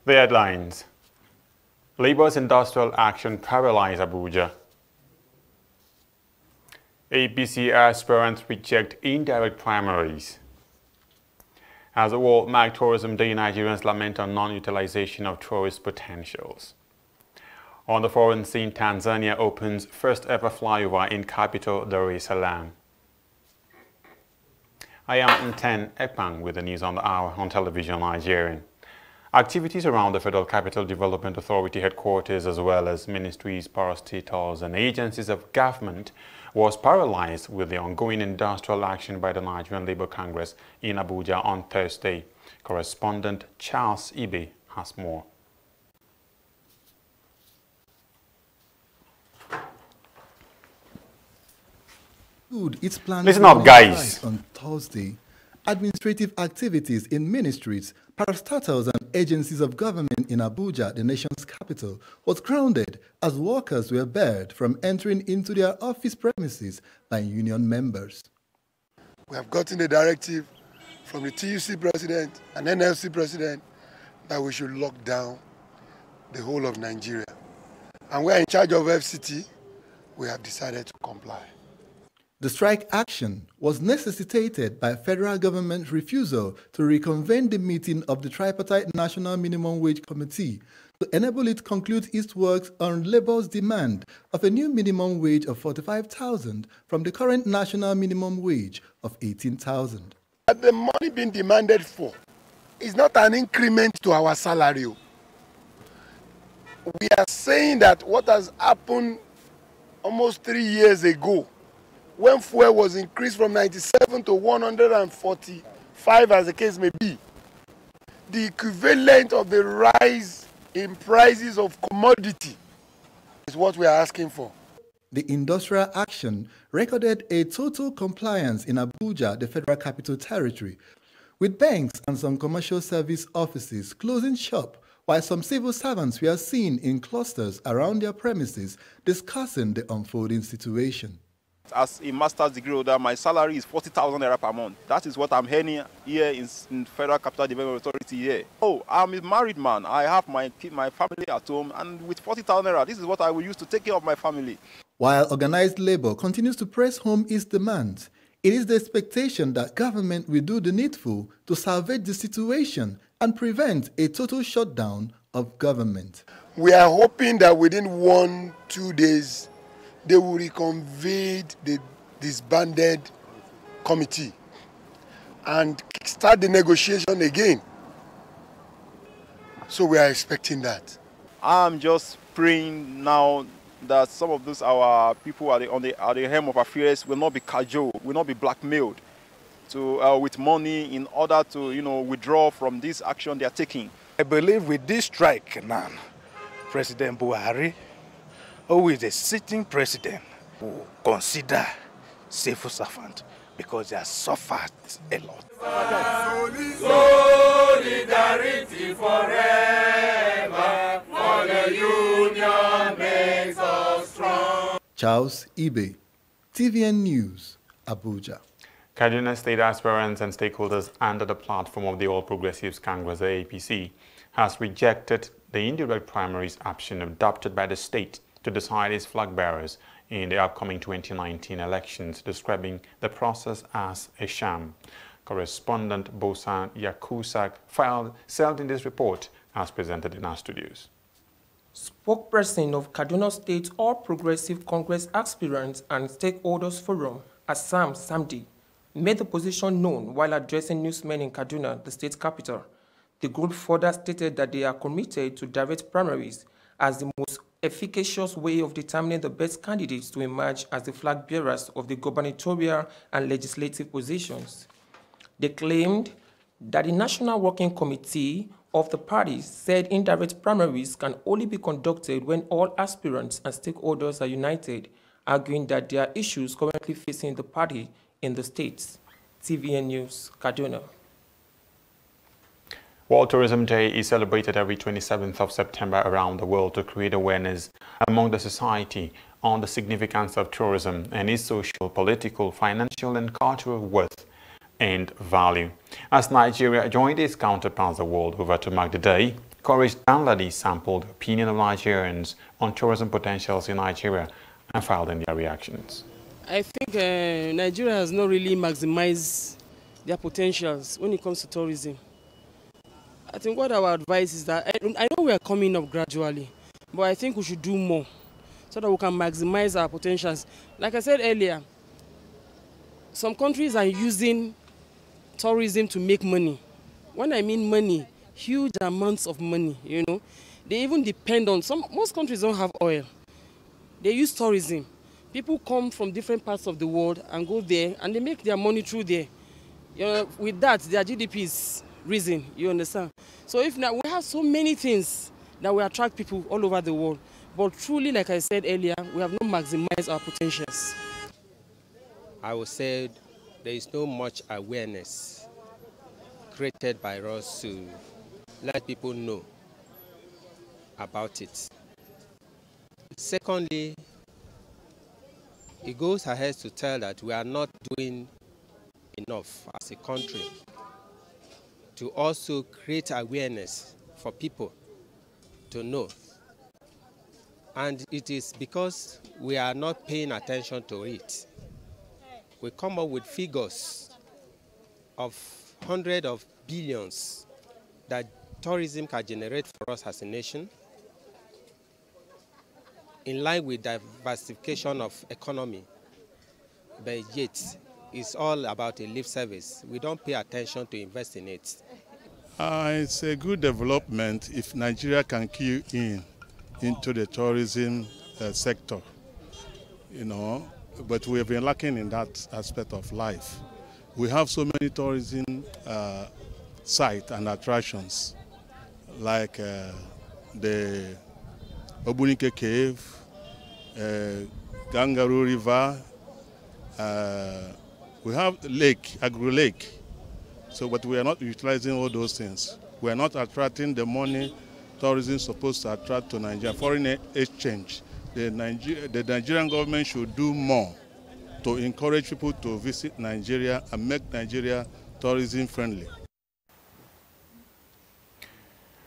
The headlines. Labour's industrial action paralyzed Abuja. APC aspirants reject indirect primaries. As the World Mag Tourism Day, Nigerians lament on non-utilization of tourist potentials. On the foreign scene, Tanzania opens first ever flyover in capital Dar es Salaam. I am Nten Ekpang with the news on the hour on television Nigerian. Activities around the Federal Capital Development Authority headquarters as well as ministries, parastatals and agencies of government was paralyzed with the ongoing industrial action by the Nigerian Labour Congress in Abuja on Thursday. Correspondent Charles Ibe has more. Its plans Listen up, guys. On Thursday, administrative activities in ministries, parastatals and agencies of government in Abuja, the nation's capital, was grounded as workers were barred from entering into their office premises by union members. We have gotten a directive from the TUC president and NLC president that we should lock down the whole of Nigeria. And we are in charge of FCT. We have decided to comply. The strike action was necessitated by federal government's refusal to reconvene the meeting of the Tripartite National Minimum Wage Committee to enable it conclude its work on labor's demand of a new minimum wage of 45,000 from the current national minimum wage of 18,000. The money being demanded for is not an increment to our salary. We are saying that what has happened almost 3 years ago, when fuel was increased from 97 to 145, as the case may be, the equivalent of the rise in prices of commodity is what we are asking for. The industrial action recorded a total compliance in Abuja, the Federal Capital Territory, with banks and some commercial service offices closing shop, while some civil servants were seen in clusters around their premises discussing the unfolding situation. As a master's degree holder, my salary is 40,000 naira per month. That is what I'm earning here in Federal Capital Development Authority here. Oh, I'm a married man. I have my family at home, and with 40,000 naira, this is what I will use to take care of my family. While organized labor continues to press home its demands, it is the expectation that government will do the needful to salvage the situation and prevent a total shutdown of government. We are hoping that within 1-2 days, they will reconvene the disbanded committee and start the negotiation again. So we are expecting that. I'm just praying now that some of those our people at the helm of affairs will not be cajoled, will not be blackmailed with money in order to withdraw from this action they are taking. I believe with this strike now, President Buhari, who is a sitting president, will consider civil servant because they have suffered a lot. Solidarity forever, for the union makes us strong. Charles Ibe, TVN News, Abuja. Kaduna State aspirants and stakeholders under the platform of the All Progressives Congress, the APC, has rejected the indirect primaries option adopted by the state to decide its flag bearers in the upcoming 2019 elections, describing the process as a sham. Correspondent Bosan Yakusak filed in this report as presented in our studios. Spokesperson of Kaduna State All Progressive Congress Aspirants and Stakeholders Forum, Assam Samdi, made the position known while addressing newsmen in Kaduna, the state capital. The group further stated that they are committed to direct primaries as the most efficacious way of determining the best candidates to emerge as the flag bearers of the gubernatorial and legislative positions. They claimed that the National Working Committee of the party said indirect primaries can only be conducted when all aspirants and stakeholders are united, arguing that there are issues currently facing the party in the states. TVN News, Kaduna. World Tourism Day is celebrated every 27th of September around the world to create awareness among the society on the significance of tourism and its social, political, financial and cultural worth and value. As Nigeria joined its counterparts the world over to mark the day, Courage Danladi sampled the opinion of Nigerians on tourism potentials in Nigeria and filed in their reactions. I think Nigeria has not really maximized their potentials when it comes to tourism. I think what our advice is that, I know we are coming up gradually, but I think we should do more so that we can maximize our potentials. Like I said earlier, some countries are using tourism to make money. When I mean money, huge amounts of money, you know. They even depend on, most countries don't have oil. They use tourism. People come from different parts of the world and go there and they make their money through there. You know, with that, their GDP is risen, you understand? So if now we have so many things that will attract people all over the world, but truly, like I said earlier, we have not maximized our potentials. I would say there is no much awareness created by us to let people know about it. Secondly, it goes ahead to tell that we are not doing enough as a country to also create awareness for people to know. And it is because we are not paying attention to it. We come up with figures of hundreds of billions that tourism can generate for us as a nation, in line with diversification of economy, but yet it's all about a lip service. We don't pay attention to invest in it. It's a good development if Nigeria can key into the tourism sector, you know, but we have been lacking in that aspect of life. We have so many tourism sites and attractions, like the Obunike Cave, Kangaroo River. We have lake, Agro Lake. So, but we are not utilizing all those things. We are not attracting the money tourism is supposed to attract to Nigeria. Foreign exchange. The Nigerian government should do more to encourage people to visit Nigeria and make Nigeria tourism friendly.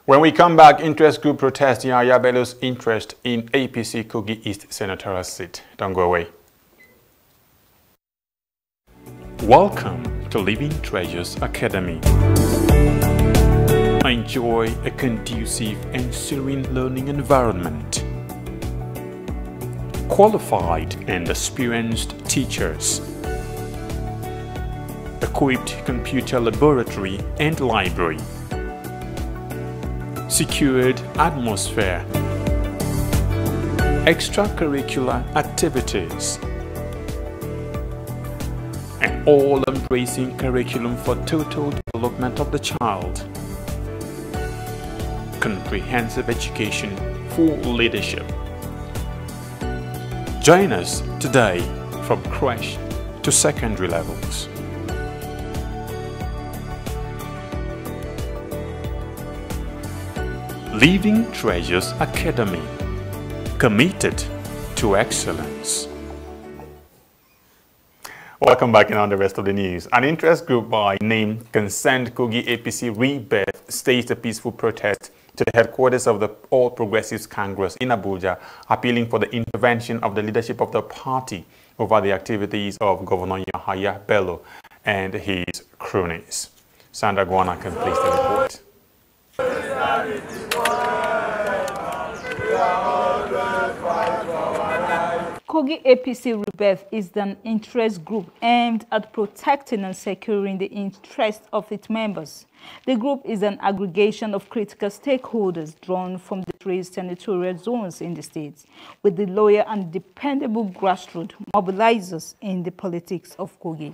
When we come back, interest group protests Yahaya Bello's interest in APC Kogi East senatorial seat. Don't go away. Welcome to Living Treasures Academy. Enjoy a conducive and serene learning environment. Qualified and experienced teachers. Equipped computer laboratory and library. Secured atmosphere. Extracurricular activities. An all-embracing curriculum for total development of the child. Comprehensive education for leadership. Join us today from crèche to secondary levels. Living Treasures Academy, committed to excellence. Welcome back, and on the rest of the news. An interest group by name Concerned Kogi APC Rebirth staged a peaceful protest to the headquarters of the All Progressives Congress in Abuja, appealing for the intervention of the leadership of the party over the activities of Governor Yahaya Bello and his cronies. Sandra Guana completes the report. Kogi APC Rebirth is an interest group aimed at protecting and securing the interests of its members. The group is an aggregation of critical stakeholders drawn from the 3 senatorial zones in the state, with the loyal and dependable grassroots mobilizers in the politics of Kogi.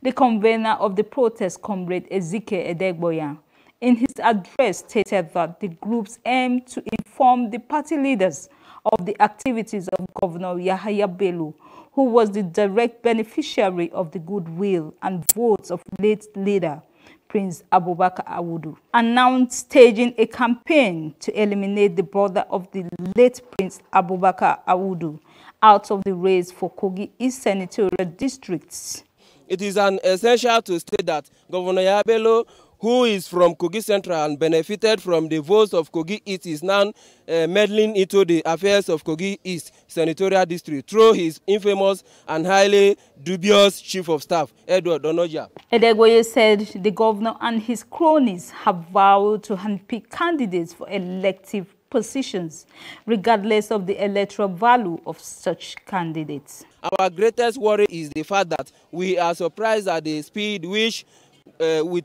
The convener of the protest, Comrade Ezekiel Edegboya, in his address stated that the groups aim to inform the party leaders of the activities of Governor Yahaya Bello, who was the direct beneficiary of the goodwill and votes of late leader Prince Abubakar Awudu, announced staging a campaign to eliminate the brother of the late Prince Abubakar Awudu out of the race for Kogi East senatorial districts. It is an essential to state that Governor Yahaya Bello who is from Kogi Central and benefited from the votes of Kogi East, is now meddling into the affairs of Kogi East Senatorial District through his infamous and highly dubious Chief of Staff, Edward Onoja. Edegboye said the governor and his cronies have vowed to handpick candidates for elective positions, regardless of the electoral value of such candidates. Our greatest worry is the fact that we are surprised at the speed with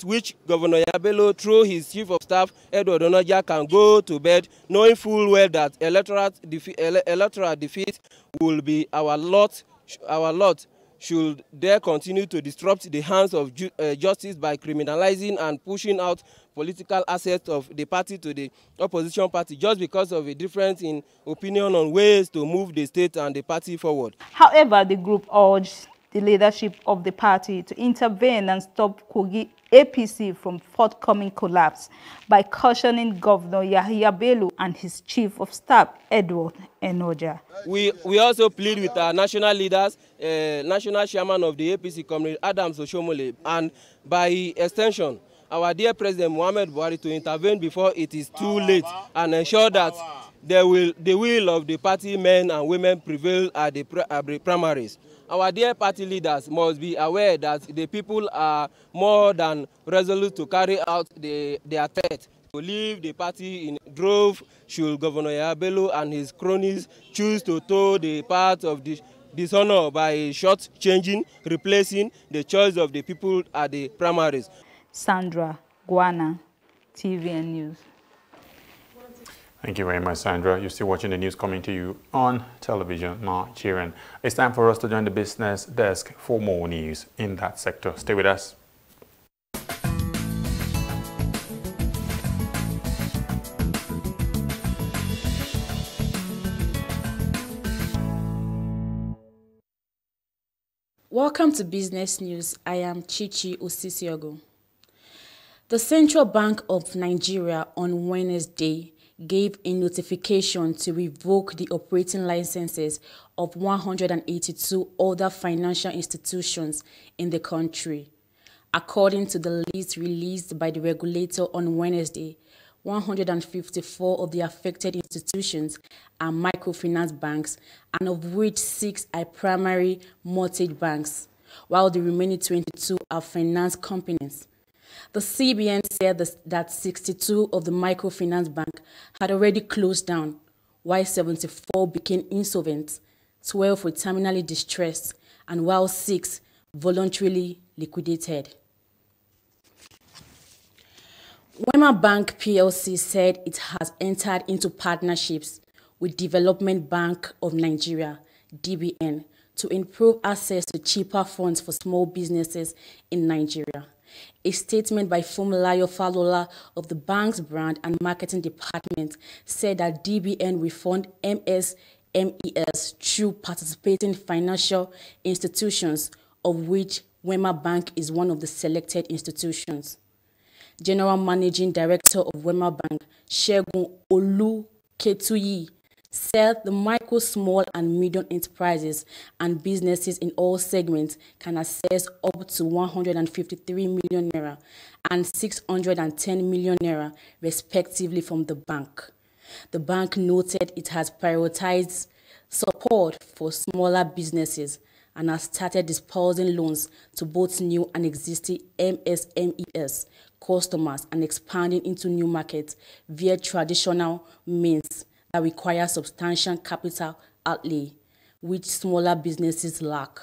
which Governor Yabelo, through his Chief of Staff, Edward Onoja, can go to bed, knowing full well that electoral defeat will be our lot. Should they continue to disrupt the hands of justice by criminalizing and pushing out political assets of the party to the opposition party just because of a difference in opinion on ways to move the state and the party forward. However, the group urged the leadership of the party to intervene and stop Kogi APC from forthcoming collapse by cautioning Governor Yahya Bello and his Chief of Staff, Edward Onoja. We also plead with our national leaders, national chairman of the APC, Comrade Adams Oshomole, and by extension, our dear President Muhammad Buhari, to intervene before it is too late and ensure that the will of the party men and women prevail at the primaries. Our dear party leaders must be aware that the people are more than resolute to carry out their threat to leave the party in drove should Governor Yabelo and his cronies choose to toe the path of dishonor by short-changing, replacing the choice of the people at the primaries. Sandra Guana, TVN News. Thank you very much, Sandra. You're still watching the news coming to you on television, Nigerian. It's time for us to join the business desk for more news in that sector. Stay with us. Welcome to Business News. I am Chichi Osisiogo. The Central Bank of Nigeria on Wednesday gave a notification to revoke the operating licenses of 182 other financial institutions in the country. According to the list released by the regulator on Wednesday, 154 of the affected institutions are microfinance banks, and of which 6 are primary mortgage banks, while the remaining 22 are finance companies. The CBN said that 62 of the microfinance banks had already closed down, while 74 became insolvent, 12 were terminally distressed, and while 6 voluntarily liquidated. Wema Bank PLC said it has entered into partnerships with Development Bank of Nigeria, DBN, to improve access to cheaper funds for small businesses in Nigeria. A statement by Funmilayo Falola of the bank's brand and marketing department said that DBN will fund MSMEs through participating financial institutions, of which Wema Bank is one of the selected institutions. General Managing Director of Wema Bank, Segun Oluketuyi, said the micro, small and medium enterprises and businesses in all segments can access up to 153 million naira and 610 million naira respectively from the bank. The bank noted it has prioritized support for smaller businesses and has started disbursing loans to both new and existing MSMEs customers and expanding into new markets via traditional means that require substantial capital outlay, which smaller businesses lack.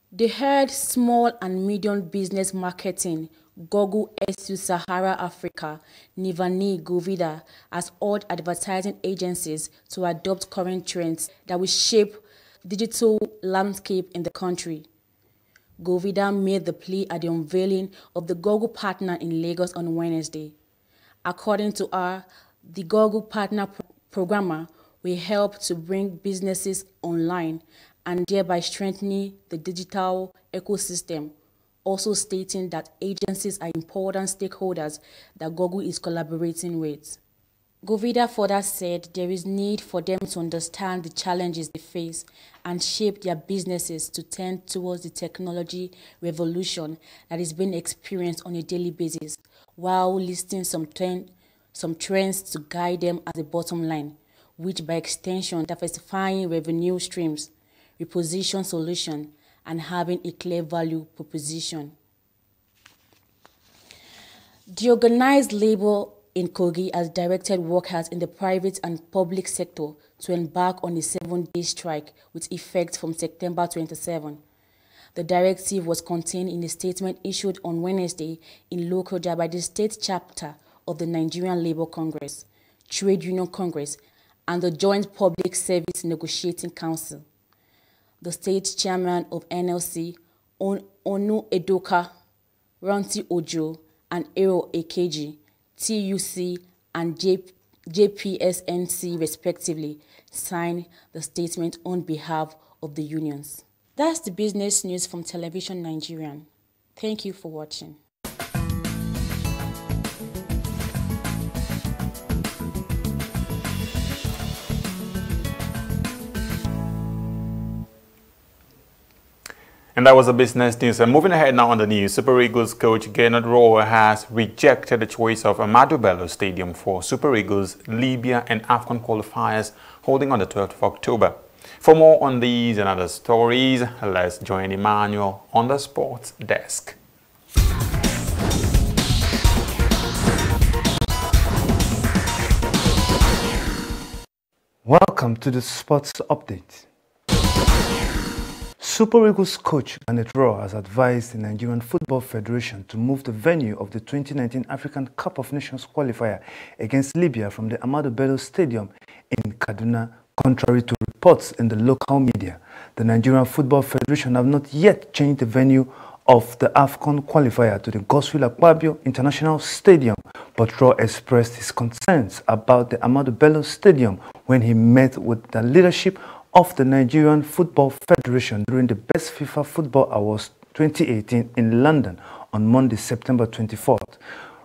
The head Small and Medium Business Marketing, Google SU Sahara Africa, Nivani Govida, has urged advertising agencies to adopt current trends that will shape digital landscape in the country. Govida made the plea at the unveiling of the Google Partner in Lagos on Wednesday. According to her, the Google Partner Programmer will help to bring businesses online and thereby strengthening the digital ecosystem, also stating that agencies are important stakeholders that Google is collaborating with. Govida further said there is need for them to understand the challenges they face and shape their businesses to tend towards the technology revolution that is being experienced on a daily basis, while listing some trends to guide them at the bottom line, which by extension diversifying revenue streams, reposition solution, and having a clear value proposition. The organized labor in Kogi has directed workers in the private and public sector to embark on a 7-day strike with effect from September 27. The directive was contained in a statement issued on Wednesday in Lokoja by the state chapter of the Nigerian Labour Congress, Trade Union Congress, and the Joint Public Service Negotiating Council. The state chairman of NLC, Onu Edoka, Ranti Ojo, and Ero Ekeji, TUC and JPSNC respectively, signed the statement on behalf of the unions. That's the business news from Television Nigerian. Thank you for watching. And that was the business news. And moving ahead now on the news, Super Eagles coach Gernot Rohr has rejected the choice of Ahmadu Bello Stadium for Super Eagles Libya and AFCON qualifiers holding on the 12th of October. For more on these and other stories, let's join Emmanuel on the sports desk. Welcome to the sports update. Super Eagles coach Gernot Rohr has advised the Nigerian Football Federation to move the venue of the 2019 African Cup of Nations qualifier against Libya from the Ahmadu Bello Stadium in Kaduna, contrary to reports in the local media. The Nigerian Football Federation have not yet changed the venue of the AFCON qualifier to the Godswill Akpabio International Stadium, but Rohr expressed his concerns about the Ahmadu Bello Stadium when he met with the leadership of the Nigerian Football Federation during the Best FIFA Football Awards 2018 in London on Monday, September 24th.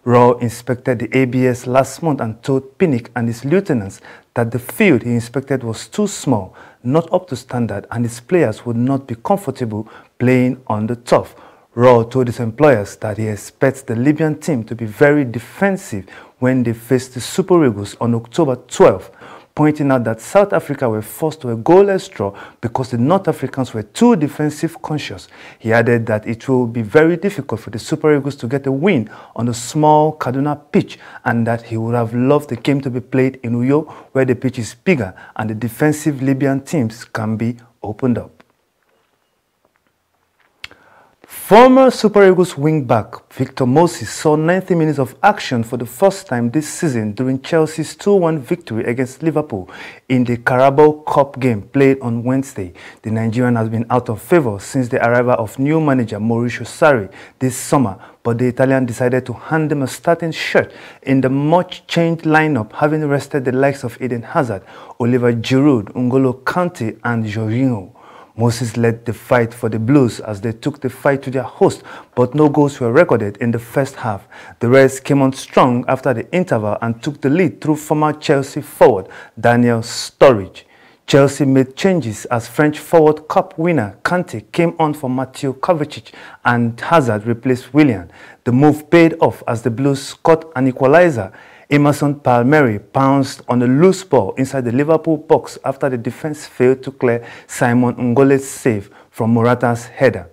Rohr inspected the ABS last month and told Pinnick and his lieutenants that the field he inspected was too small, not up to standard, and his players would not be comfortable playing on the turf. Rohr told his employers that he expects the Libyan team to be very defensive when they face the Super Eagles on October 12th, pointing out that South Africa were forced to a goalless draw because the North Africans were too defensive conscious. He added that it will be very difficult for the Super Eagles to get a win on a small Kaduna pitch, and that he would have loved the game to be played in Uyo, where the pitch is bigger and the defensive Libyan teams can be opened up. Former Super Eagles wing-back Victor Moses saw 90 minutes of action for the first time this season during Chelsea's 2-1 victory against Liverpool in the Carabao Cup game played on Wednesday. The Nigerian has been out of favour since the arrival of new manager Mauricio Sarri this summer, but the Italian decided to hand him a starting shirt in the much-changed lineup, having rested the likes of Eden Hazard, Oliver Giroud, N'Golo Kante and Jorginho. Moses led the fight for the Blues as they took the fight to their host, but no goals were recorded in the first half. The Reds came on strong after the interval and took the lead through former Chelsea forward Daniel Sturridge. Chelsea made changes as French forward cup winner Kante came on for Mateo Kovacic and Hazard replaced Willian. The move paid off as the Blues scored an equalizer. Emerson Palmieri pounced on a loose ball inside the Liverpool box after the defense failed to clear Simon Ngole's save from Morata's header.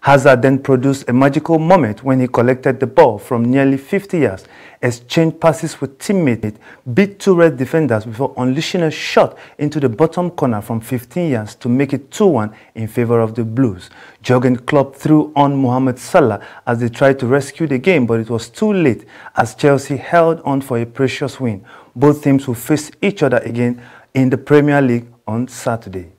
Hazard then produced a magical moment when he collected the ball from nearly 50 yards, exchanged passes with teammates, beat two Red defenders before unleashing a shot into the bottom corner from 15 yards to make it 2-1 in favor of the Blues. Jurgen Klopp threw on Mohamed Salah as they tried to rescue the game, but it was too late as Chelsea held on for a precious win. Both teams will face each other again in the Premier League on Saturday.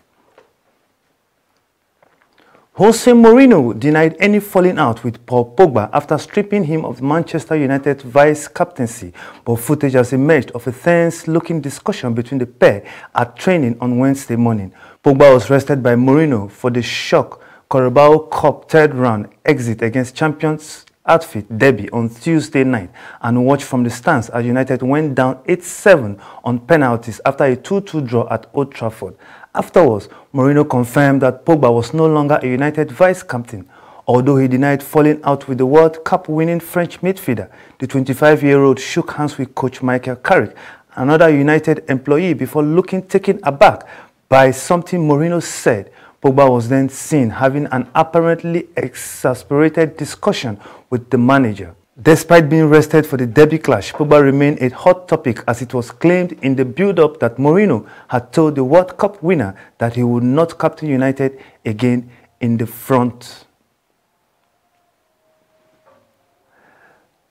Jose Mourinho denied any falling out with Paul Pogba after stripping him of Manchester United's vice-captaincy, but footage has emerged of a tense-looking discussion between the pair at training on Wednesday morning. Pogba was rested by Mourinho for the shock Carabao Cup third-round exit against champions outfit Derby on Tuesday night and watched from the stands as United went down 8-7 on penalties after a 2-2 draw at Old Trafford. Afterwards, Mourinho confirmed that Pogba was no longer a United vice-captain. Although he denied falling out with the World Cup winning French midfielder, the 25-year-old shook hands with coach Michael Carrick, another United employee, before looking taken aback by something Mourinho said. Pogba was then seen having an apparently exasperated discussion with the manager. Despite being rested for the Derby clash, Pogba remained a hot topic as it was claimed in the build-up that Mourinho had told the World Cup winner that he would not captain United again in the front.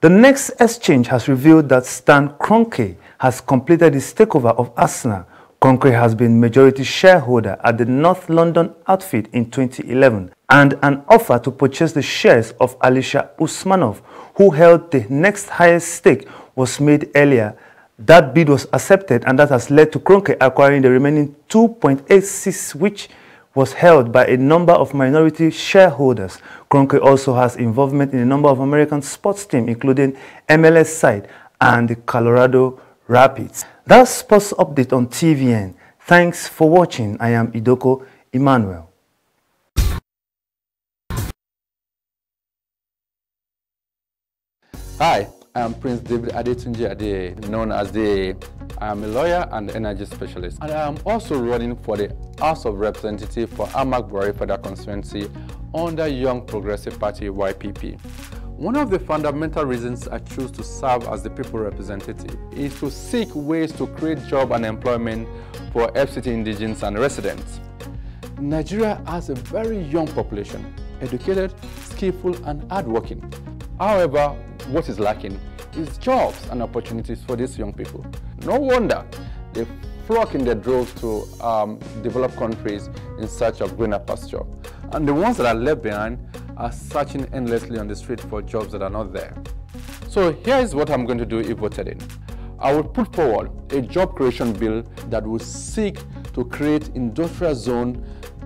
The next exchange has revealed that Stan Kroenke has completed his takeover of Arsenal. Kroenke has been majority shareholder at the North London outfit in 2011, and an offer to purchase the shares of Alisher Usmanov, who held the next highest stake, was made earlier. That bid was accepted, and that has led to Kroenke acquiring the remaining 2.86, which was held by a number of minority shareholders. Kroenke also has involvement in a number of American sports teams, including MLS side and the Colorado Rapids. That's Sports Update on TVN. Thanks for watching. I am Idoko Emmanuel. Hi, I am Prince David Adetunji Ade, known as the I am a lawyer and energy specialist, and I am also running for the House of Representatives for Amak Buhari Federal Constituency under Young Progressive Party YPP. One of the fundamental reasons I choose to serve as the people representative is to seek ways to create job and employment for FCT indigenes and residents. Nigeria has a very young population, educated, skillful, and hardworking. However, what is lacking is jobs and opportunities for these young people. No wonder they flock in their droves to developed countries in search of greener pasture. And the ones that are left behind are searching endlessly on the street for jobs that are not there. So here is what I'm going to do if voted in. I will put forward a job creation bill that will seek to create industrial zone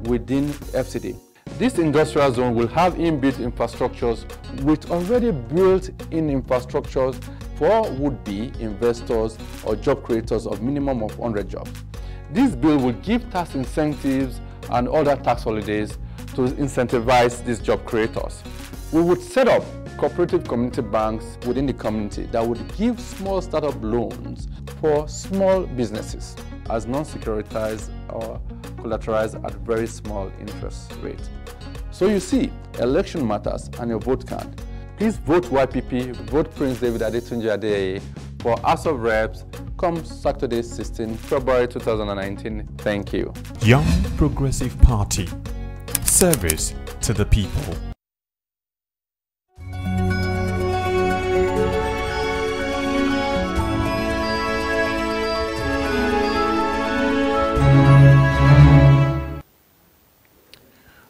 within FCT. This industrial zone will have inbuilt infrastructures with already built-in infrastructures for would-be investors or job creators of minimum of 100 jobs. This bill will give tax incentives and other tax holidays to incentivize these job creators. We would set up cooperative community banks within the community that would give small startup loans for small businesses as non-securitized or collateralized at very small interest rate. So you see, election matters and your vote count. Please vote YPP, vote Prince David Adetunji Ade for House of Reps come Saturday, 16 February 2019. Thank you. Young Progressive Party. Service to the people.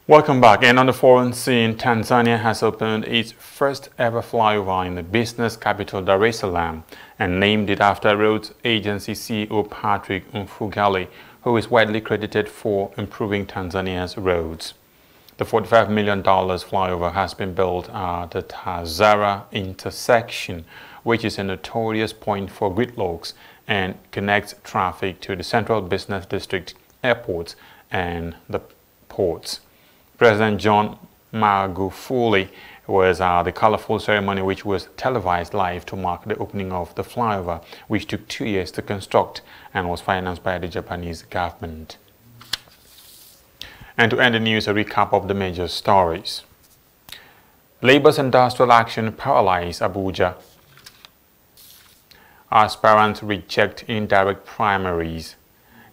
Welcome back. And on the foreign scene, Tanzania has opened its first ever flyover in the business capital Dar es Salaam and named it after roads agency CEO Patrick Mfugale, who is widely credited for improving Tanzania's roads. The $45 million flyover has been built at the Tazara intersection, which is a notorious point for gridlocks and connects traffic to the central business district, airports, and the ports. President John Magufuli was at the colorful ceremony, which was televised live to mark the opening of the flyover, which took 2 years to construct and was financed by the Japanese government. And to end the news, a recap of the major stories. Labour's industrial action paralyzed Abuja. Aspirants reject indirect primaries.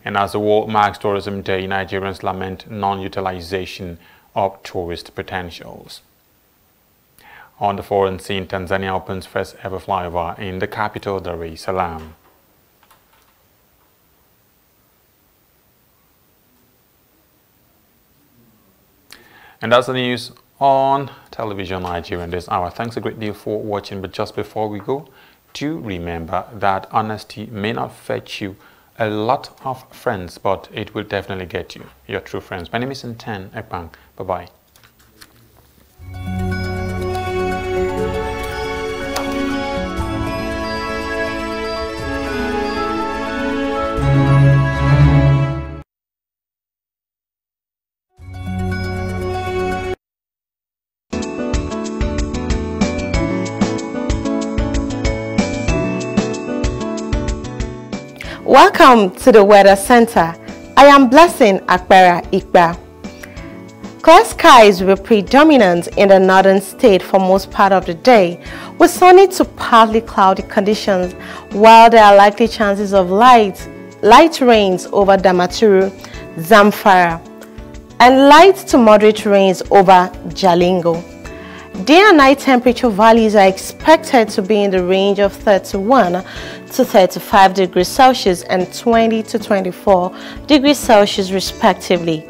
And as the world marks Tourism Day, Nigerians lament non-utilization of tourist potentials. On the foreign scene, Tanzania opens first ever flyover in the capital, Dar es Salaam. And that's the news on Television Nigerian this hour. Thanks a great deal for watching. But just before we go, do remember that honesty may not fetch you a lot of friends, but it will definitely get you your true friends. My name is Nten Ekpang. Bye-bye. Welcome to the Weather Center. I am Blessing Akbera Ikba. Clear skies will be predominant in the northern state for most part of the day, with sunny to partly cloudy conditions, while there are likely chances of light rains over Damaturu, Zamfara, and light to moderate rains over Jalingo. Day and night temperature values are expected to be in the range of 31 to 35 degrees Celsius and 20 to 24 degrees Celsius respectively.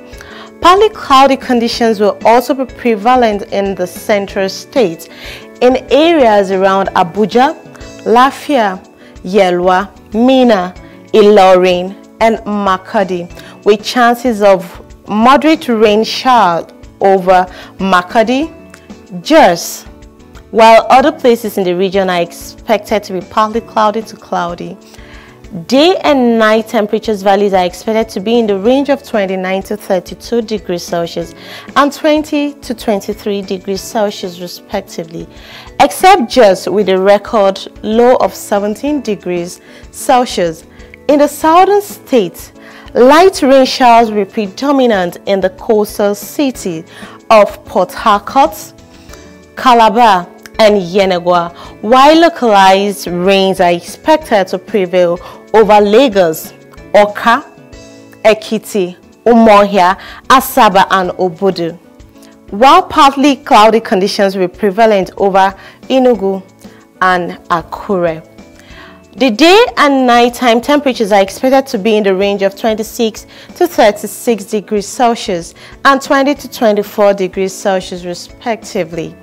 Partly cloudy conditions will also be prevalent in the central state in areas around Abuja, Lafia, Yelwa, Mina, Ilorin, and Makadi, with chances of moderate rain showers over Makadi, Jos, while other places in the region are expected to be partly cloudy to cloudy. Day and night temperatures values are expected to be in the range of 29 to 32 degrees Celsius and 20 to 23 degrees Celsius respectively, except Jos with a record low of 17 degrees Celsius. In the southern states, light rain showers will be predominant in the coastal city of Port Harcourt, Calabar, and Yenagoa, while localized rains are expected to prevail over Lagos, Oka, Ekiti, Umuahia, Asaba, and Obudu, while partly cloudy conditions will be prevalent over Enugu and Akure. The day and nighttime temperatures are expected to be in the range of 26 to 36 degrees Celsius and 20 to 24 degrees Celsius respectively.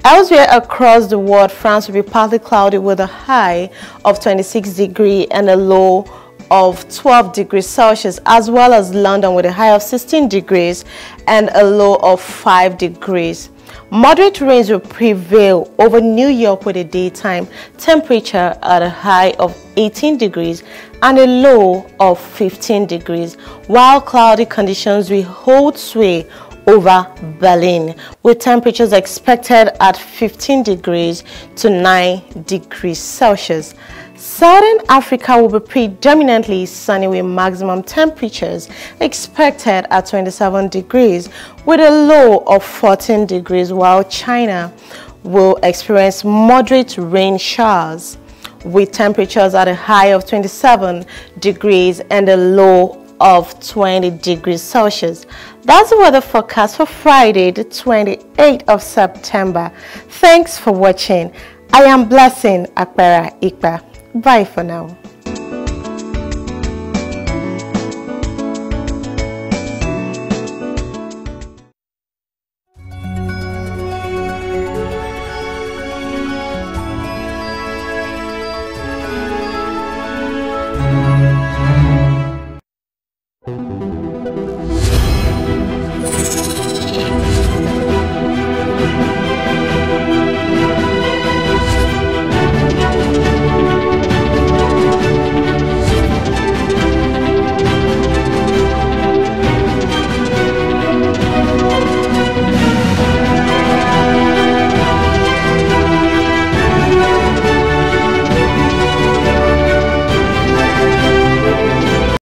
Elsewhere across the world, France will be partly cloudy with a high of 26 degrees and a low of 12 degrees Celsius, as well as London with a high of 16 degrees and a low of 5 degrees. Moderate rains will prevail over New York with a daytime temperature at a high of 18 degrees and a low of 15 degrees, while cloudy conditions will hold sway over Berlin, with temperatures expected at 15 degrees to 9 degrees Celsius. Southern Africa will be predominantly sunny with maximum temperatures expected at 27 degrees with a low of 14 degrees, while China will experience moderate rain showers with temperatures at a high of 27 degrees and a low of 20 degrees Celsius. That's the weather forecast for Friday, the 28th of September. Thanks for watching. I am Blessing Akbera Ikba. Bye for now.